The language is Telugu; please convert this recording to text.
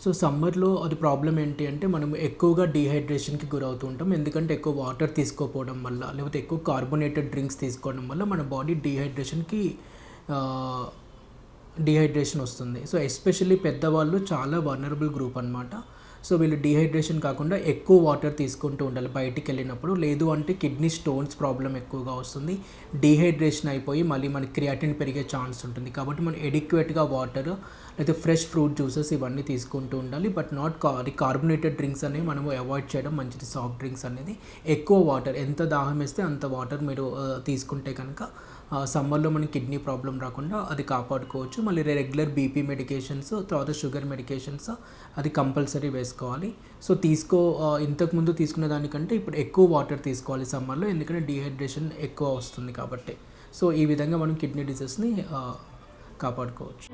సో సమ్మర్లో అది ప్రాబ్లం ఏంటి అంటే మనం ఎక్కువగా డీహైడ్రేషన్కి గురవుతూ ఉంటాం. ఎందుకంటే ఎక్కువ వాటర్ తీసుకోకపోవడం వల్ల, లేకపోతే ఎక్కువ కార్బోనేటెడ్ డ్రింక్స్ తీసుకోవడం వల్ల మన బాడీ డీహైడ్రేషన్ వస్తుంది. సో ఎస్పెషల్లీ పెద్దవాళ్ళు చాలా వల్నరబుల్ గ్రూప్ అనమాట. సో వీళ్ళు డీహైడ్రేషన్ కాకుండా ఎక్కువ వాటర్ తీసుకుంటూ ఉండాలి బయటికి వెళ్ళినప్పుడు. లేదు అంటే కిడ్నీ స్టోన్స్ ప్రాబ్లం ఎక్కువగా వస్తుంది. డీహైడ్రేషన్ అయిపోయి మళ్ళీ మనకి క్రియాటిన్ పెరిగే ఛాన్స్ ఉంటుంది. కాబట్టి మనం ఎడిక్వేట్గా వాటర్ లేదా ఫ్రెష్ ఫ్రూట్ జ్యూసెస్ ఇవన్నీ తీసుకుంటూ ఉండాలి. బట్ నాట్ కార్బోనేటెడ్ డ్రింక్స్ అనేవి మనము అవాయిడ్ చేయడం మంచిది. సాఫ్ట్ డ్రింక్స్ అనేది ఎక్కువ వాటర్, ఎంత దాహం వేస్తే అంత వాటర్ మీరు తీసుకుంటే కనుక సమ్మర్లో మనకి కిడ్నీ ప్రాబ్లం రాకుండా అది కాపాడుకోవచ్చు. మళ్ళీ రెగ్యులర్ బీపీ మెడికేషన్స్, తర్వాత షుగర్ మెడికేషన్స్ అది కంపల్సరీ వేసుకోవాలి. సో ఇంతకుముందు తీసుకునే దానికంటే ఇప్పుడు ఎక్కువ వాటర్ తీసుకోవాలి సమ్మర్లో, ఎందుకంటే డీహైడ్రేషన్ ఎక్కువ వస్తుంది కాబట్టి. సో ఈ విధంగా మనం కిడ్నీ డిసీజ్ని కాపాడుకోవచ్చు.